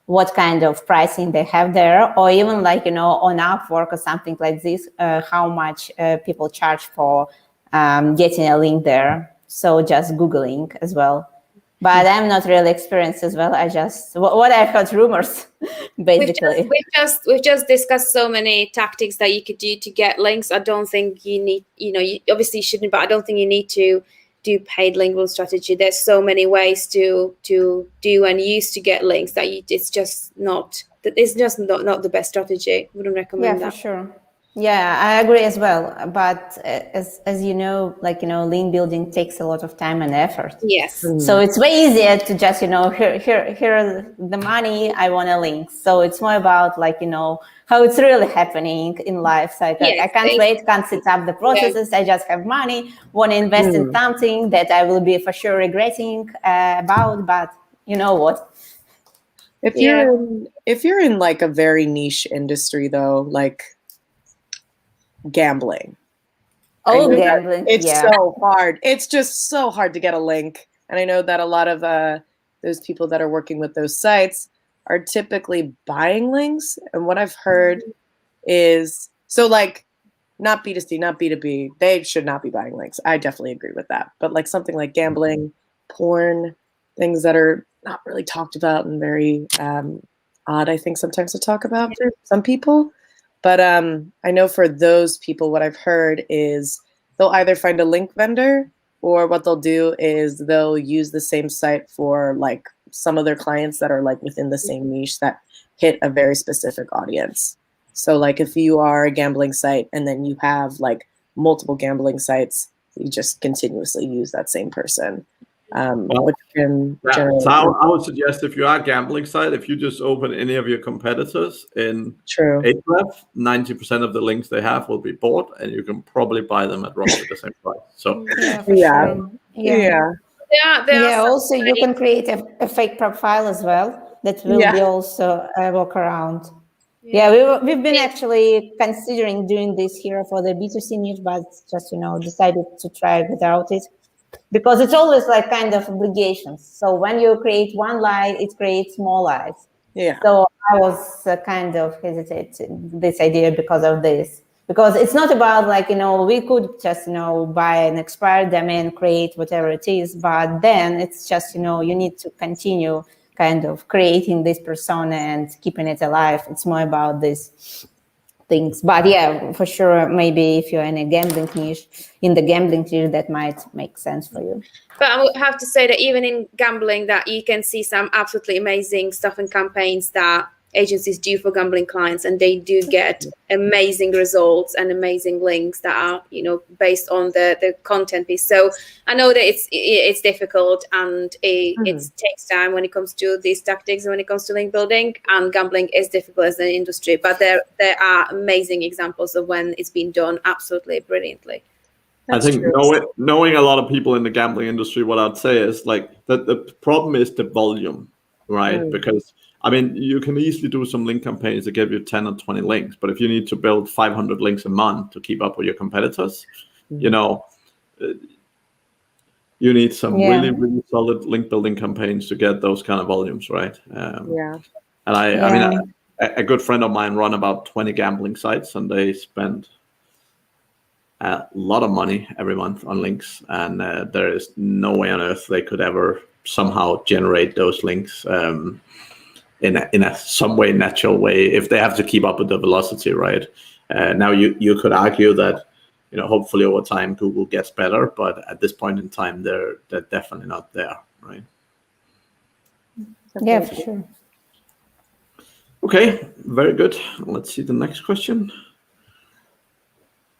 S4: what kind of pricing they have there, or even like, on Upwork or something like this, how much people charge for getting a link there. So just Googling as well. But I'm not really experienced as well. I just, what I've heard rumors, basically.
S2: We've just discussed so many tactics that you could do to get links. I don't think you need, you obviously shouldn't, but I don't think you need to do paid link building strategy. There's so many ways to do and use to get links that it's just not the best strategy. Wouldn't recommend that.
S4: Yeah, for sure. Yeah, I agree as well. But as you know, like, link building takes a lot of time and effort.
S2: Yes.
S4: So it's way easier to just, here the money, I want a link. So it's more about like, how it's really happening in life. So I can't wait, can't set up the processes. I just have money, want to invest in something that I will be for sure regretting about. But you know what?
S5: If you're in like a very niche industry though, like gambling.
S4: Gambling.
S5: It's so hard. It's just so hard to get a link. And I know that a lot of those people that are working with those sites are typically buying links. And what I've heard is, so like, not B2C, not B2B, they should not be buying links. I definitely agree with that. But like something like gambling, porn, things that are not really talked about and very odd, I think, sometimes to talk about for some people. But I know for those people, what I've heard is they'll either find a link vendor, or what they'll do is they'll use the same site for like some of their clients that are like within the same niche that hit a very specific audience. So like if you are a gambling site and then you have like multiple gambling sites, you just continuously use that same person, which can generate.
S1: So I would suggest if you are a gambling site, if you just open any of your competitors in
S5: True.
S1: Ahrefs, 90% of the links they have will be bought, and you can probably buy them at roughly the same price. So
S4: Yeah, for
S5: Yeah.
S4: sure.
S5: Yeah.
S2: There are some
S4: Also, you can create a fake profile as well that will
S5: Yeah.
S4: be also a workaround. Yeah, we've been actually considering doing this here for the B2C niche, but just, decided to try without it because it's always like kind of obligations. So when you create one lie, it creates more lies.
S5: Yeah.
S4: So I was kind of hesitant this idea because of this. Because it's not about like, we could just, buy an expired domain, create whatever it is, but then it's just, you need to continue kind of creating this persona and keeping it alive. It's more about these things. But yeah, for sure, maybe if you're in the gambling niche, that might make sense for you.
S2: But I would have to say that even in gambling, that you can see some absolutely amazing stuff and campaigns that agencies do for gambling clients, and they do get amazing results and amazing links that are, based on the content piece. So I know that it's difficult and it takes time when it comes to these tactics and when it comes to link building, and gambling is difficult as an industry, but there are amazing examples of when it's been done absolutely brilliantly.
S5: That's
S1: I think
S5: true.
S1: knowing a lot of people in the gambling industry, what I'd say is like that the problem is the volume, right? Because I mean, you can easily do some link campaigns that give you 10 or 20 links, but if you need to build 500 links a month to keep up with your competitors, you need some really, really solid link building campaigns to get those kind of volumes, right? And I mean, a good friend of mine run about 20 gambling sites, and they spend a lot of money every month on links, and there is no way on earth they could ever somehow generate those links in a some way natural way if they have to keep up with the velocity, right? Now you could argue that hopefully over time Google gets better, but at this point in time they're definitely not there, right?
S4: Yeah, for sure.
S1: Okay, very good. Let's see the next question.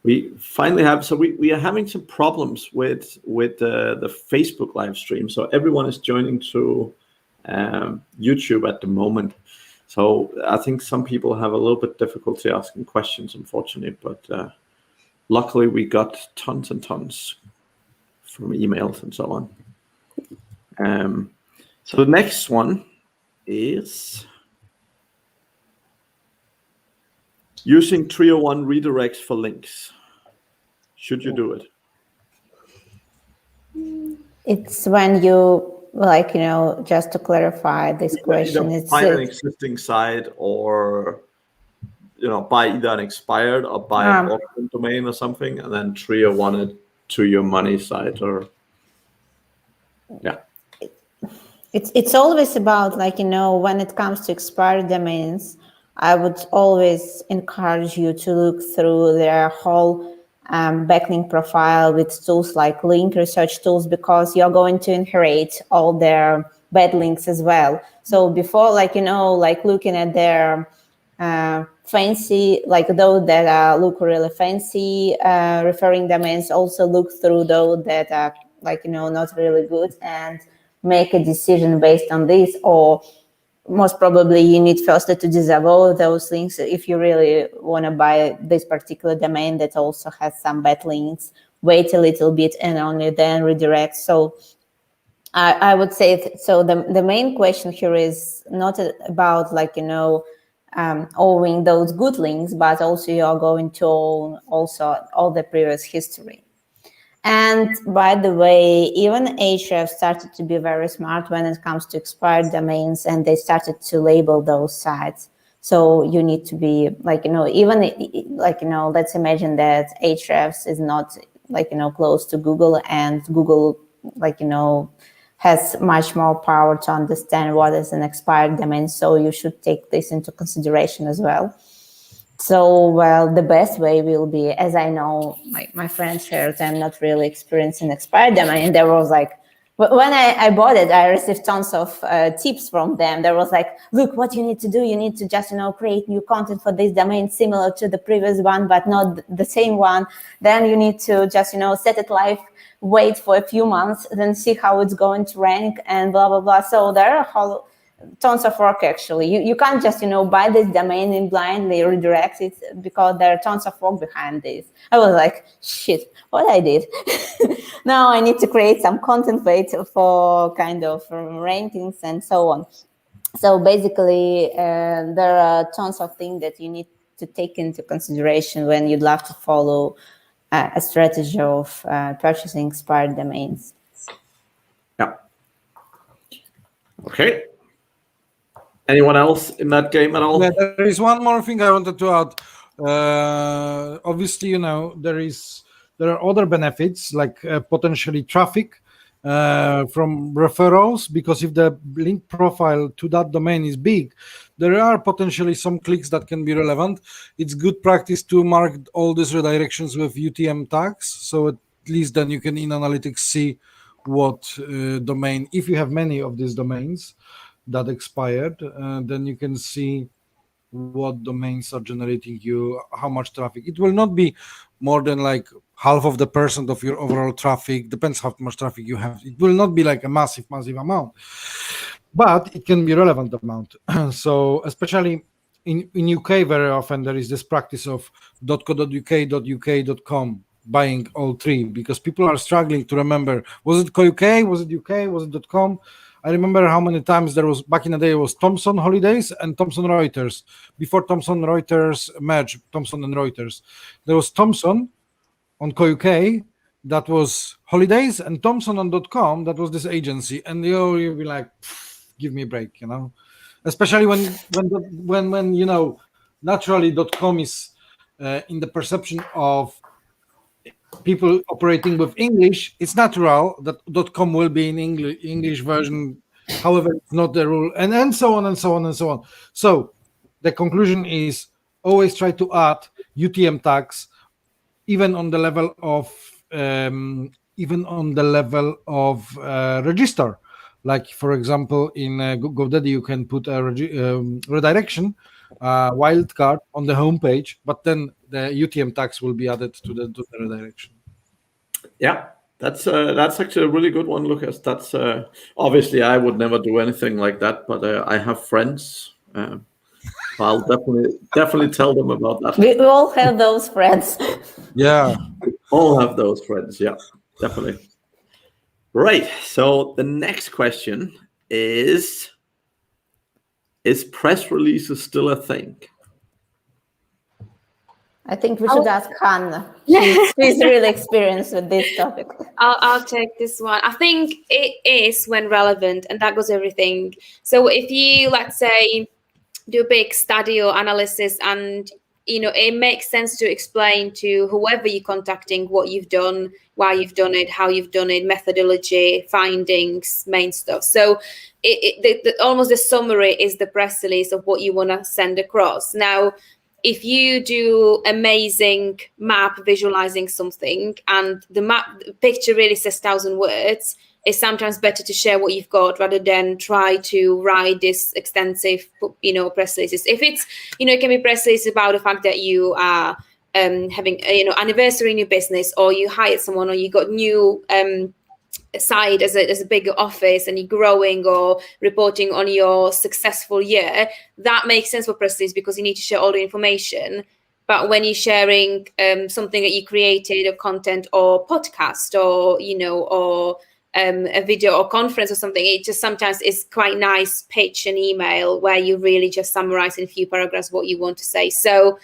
S1: We finally have, so we are having some problems with the Facebook live stream. So everyone is joining through YouTube at the moment. So I think some people have a little bit difficulty asking questions, unfortunately, but luckily we got tons and tons from emails and so on. So the next one is using 301 redirects for links. Should you do it?
S4: It's when you, just to clarify this question, it's
S1: find an existing site or, buy either an expired or buy an auction domain or something, and then 301 it to your money site, or
S4: It's always about when it comes to expired domains, I would always encourage you to look through their whole backlink profile with tools like link research tools, because you're going to inherit all their bad links as well. So before looking at their fancy, those that look really fancy referring domains, also look through those that are not really good and make a decision based on this. Or most probably you need first to disavow those links if you really want to buy this particular domain that also has some bad links. Wait a little bit and only then redirect. So I would say so the main question here is not about owning those good links, but also you're going to own also all the previous history. And by the way, even Ahrefs started to be very smart when it comes to expired domains, and they started to label those sites. So you need to be let's imagine that Ahrefs is not close to Google, and Google has much more power to understand what is an expired domain. So you should take this into consideration as well. So, well, the best way will be, as I know, my friend shared, I'm not really experienced in expired domain. There was when I bought it, I received tons of tips from them. There was like, look, what you need to do, you need to just, create new content for this domain similar to the previous one, but not the same one. Then you need to just, set it live, wait for a few months, then see how it's going to rank and blah, blah, blah. So there are tons of work, actually. You can't just, buy this domain and blindly redirect it, because there are tons of work behind this. I was like, shit, what I did. Now I need to create some content for kind of rankings and so on. So basically, there are tons of things that you need to take into consideration when you'd love to follow a strategy of purchasing expired domains.
S1: Yeah. Okay. Anyone else in that game at all?
S3: Yeah, there is one more thing I wanted to add. Obviously, there are other benefits, like potentially traffic from referrals, because if the link profile to that domain is big, there are potentially some clicks that can be relevant. It's good practice to mark all these redirections with UTM tags, so at least then you can in analytics see what domain, if you have many of these domains that expired, then you can see what domains are generating you how much traffic. It will not be more than like half of the percent of your overall traffic, depends how much traffic you have. It will not be like a massive amount, but it can be relevant amount. So especially in UK, very often there is this practice of .co.uk, .uk.com, buying all three, because people are struggling to remember, was it .co.uk, was it UK, was it .com. I remember how many times there was back in the day. It was Thomson Holidays and Thomson Reuters. Before Thomson Reuters merged, Thomson and Reuters, there was Thomson on .co.uk, that was Holidays, and Thomson on .com, that was this agency. And you'll be like, give me a break, Especially when naturally .com is in the perception of people operating with English, it's natural that .com will be in English version. However, it's not the rule, and so on and so on and so on. So the conclusion is always try to add UTM tags, even on the level of register. Like for example, in GoDaddy, you can put a redirection wildcard on the homepage, but then the UTM tags will be added to the redirection.
S1: Yeah, that's actually a really good one, Lucas. That's obviously I would never do anything like that, but I have friends. I'll definitely tell them about that.
S4: We all have those friends.
S3: Yeah,
S1: all have those friends. Yeah, definitely. Right. So the next question is press releases still a thing?
S4: I think we should ask Hannah. She's really experienced with this topic.
S2: I'll take this one. I think it is when relevant, and that goes everything. So if you, let's say, do a big study or analysis, and it makes sense to explain to whoever you're contacting what you've done, why you've done it, how you've done it, methodology, findings, main stuff. So almost the summary is the press release of what you want to send across. Now, if you do amazing map visualizing something and the picture really says 1,000 words, it's sometimes better to share what you've got rather than try to write this extensive, press releases. If it's, it can be press releases about the fact that you are having, anniversary in your business, or you hired someone, or you got new side as a bigger office and you're growing, or reporting on your successful year, that makes sense for press release because you need to share all the information. But when you're sharing something that you created, or content, or podcast, or or a video or conference or something, it just sometimes is quite nice pitch an email where you really just summarize in a few paragraphs what you want to say. So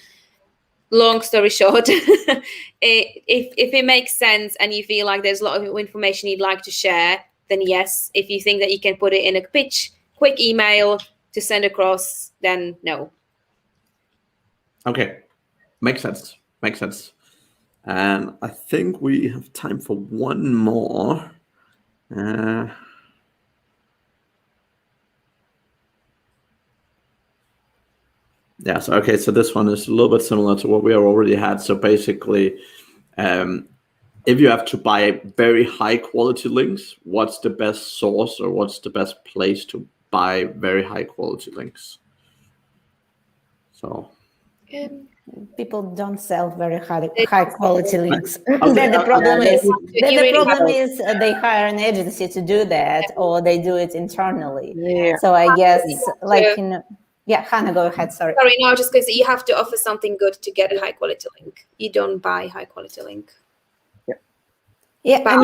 S2: long story short, if it makes sense and you feel like there's a lot of information you'd like to share, then yes. If you think that you can put it in a pitch, quick email to send across, then no.
S1: Okay, makes sense. And I think we have time for one more. Yeah, so okay, so this one is a little bit similar to what we already had. So basically, if you have to buy very high quality links, what's the best source or what's the best place to buy very high quality links? So
S4: people don't sell very high quality links.
S1: Okay,
S4: Then the problem is
S2: You
S4: they hire an agency to do that, or they do it internally.
S5: Yeah.
S4: So I guess, like, yeah, Hannah, go ahead. Sorry,
S2: no, just because you have to offer something good to get a high quality link. You don't buy high quality link.
S4: Yeah,
S2: But,
S4: I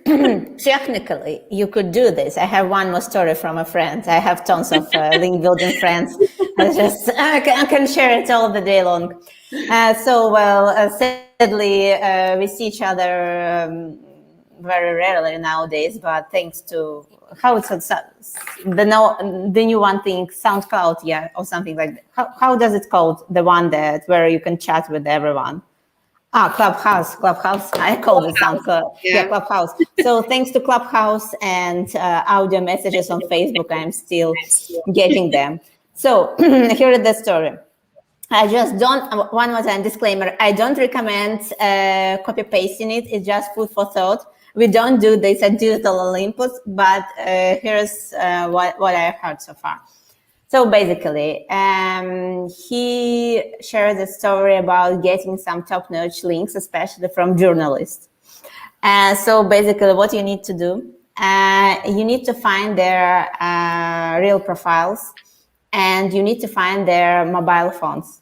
S4: mean, technically, you could do this. I have one more story from a friend. I have tons of link building friends. I can share it all the day long. Sadly, we see each other very rarely nowadays. But thanks to how it's the new one thing, SoundCloud, yeah, or something like that. How does it called? The one where you can chat with everyone. Clubhouse. I called it SoundCloud. Yeah, Clubhouse. So thanks to Clubhouse and audio messages on Facebook, I'm still getting them. So here is the story. I just don't, one more time, disclaimer, I don't recommend copy pasting it. It's just food for thought. We don't do this at Digital Olympus, but here's what I heard so far. So basically, he shared a story about getting some top-notch links, especially from journalists. So basically, what you need to do, you need to find their real profiles, and you need to find their mobile phones.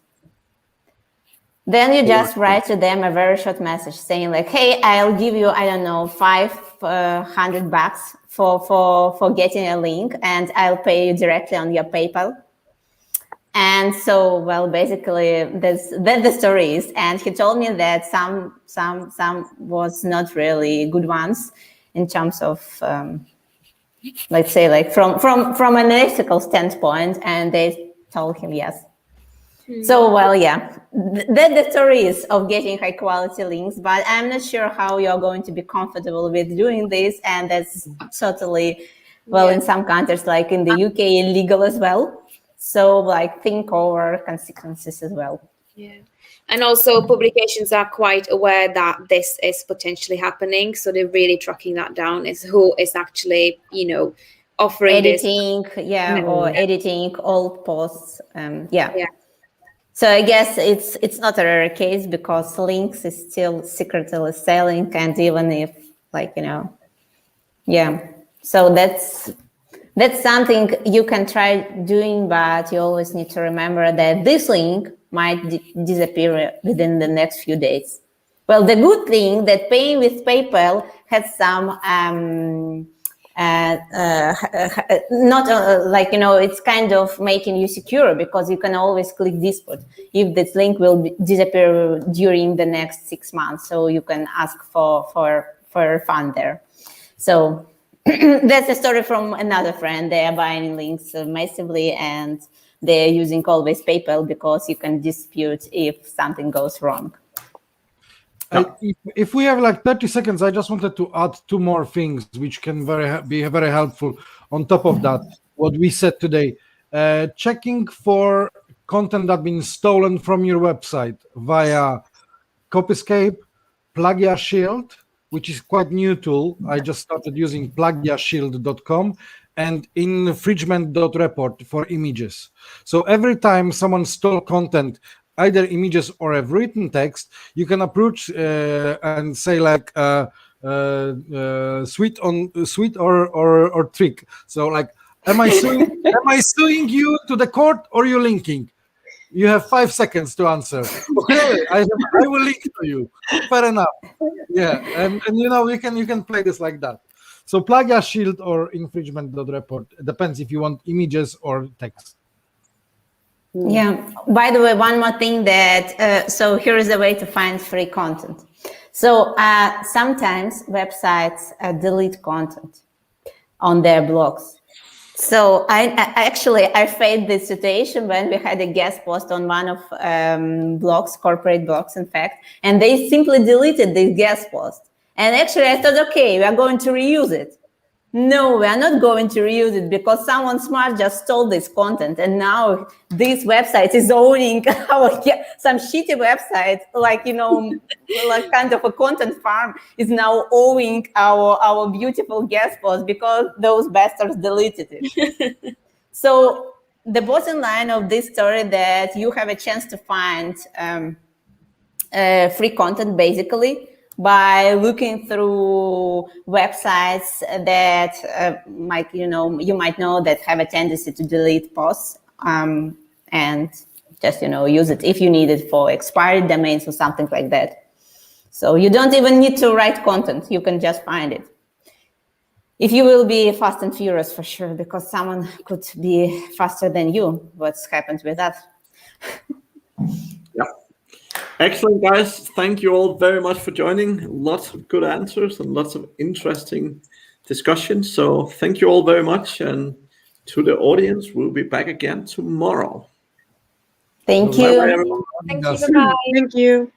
S4: Then you just write to them a very short message saying like, hey, I'll give you, I don't know, $500 for getting a link, and I'll pay you directly on your PayPal. And so, well, basically that's the story is, and he told me that some was not really good ones in terms of, let's say, like from an ethical standpoint, and they told him yes. So, well, yeah, the story is of getting high quality links, but I'm not sure how you're going to be comfortable with doing this. And that's totally, well, in some countries, like in the UK, illegal as well. So, like, think over consequences as well.
S2: Yeah. And also publications are quite aware that this is potentially happening. So they're really tracking that down as who is actually, offering
S4: editing,
S2: this.
S4: or editing old posts. Yeah. So I guess it's not a rare case because links is still secretly selling, and even if, like, yeah. So that's something you can try doing, but you always need to remember that this link might disappear within the next few days. Well, the good thing that paying with PayPal has some it's kind of making you secure, because you can always click dispute if this link will disappear during the next 6 months, so you can ask for a refund there. So that's a story from another friend. They are buying links massively, and they're using always PayPal because you can dispute if something goes wrong.
S3: If we have like 30 seconds, I just wanted to add 2 more things which can be very helpful on top of that, what we said today. Checking for content that been stolen from your website via Copyscape, Plagiar Shield, which is quite new tool. I just started using plagiarshield.com, and infringement.report for images. So every time someone stole content, either images or a written text, you can approach and say like sweet or trick. So like, am I suing you to the court, or you linking? You have 5 seconds to answer. Okay, I will link to you. Fair enough. Yeah, and you can play this like that. So Plagiar Shield or infringement.report, depends if you want images or text.
S4: Yeah. By the way, one more thing that, so here is a way to find free content. So sometimes websites delete content on their blogs. So I faced this situation when we had a guest post on one of blogs, corporate blogs, in fact, and they simply deleted the guest post. And actually I thought, okay, we are going to reuse it. No, we are not going to reuse it because someone smart just stole this content, and now this website is owning some shitty website, like like kind of a content farm is now owning our beautiful guest post because those bastards deleted it. So the bottom line of this story that you have a chance to find free content basically by looking through websites that you might know that have a tendency to delete posts, and just use it if you need it for expired domains or something like that. So you don't even need to write content, you can just find it. If you will be fast and furious for sure, because someone could be faster than you. What's happened with that?
S1: Yeah. Excellent, guys. Thank you all very much for joining. Lots of good answers and lots of interesting discussions. So thank you all very much. And to the audience, we'll be back again tomorrow.
S4: Thank
S1: Bye-bye,
S4: you.
S1: everyone.
S2: Thank you. Bye-bye.
S5: Thank you.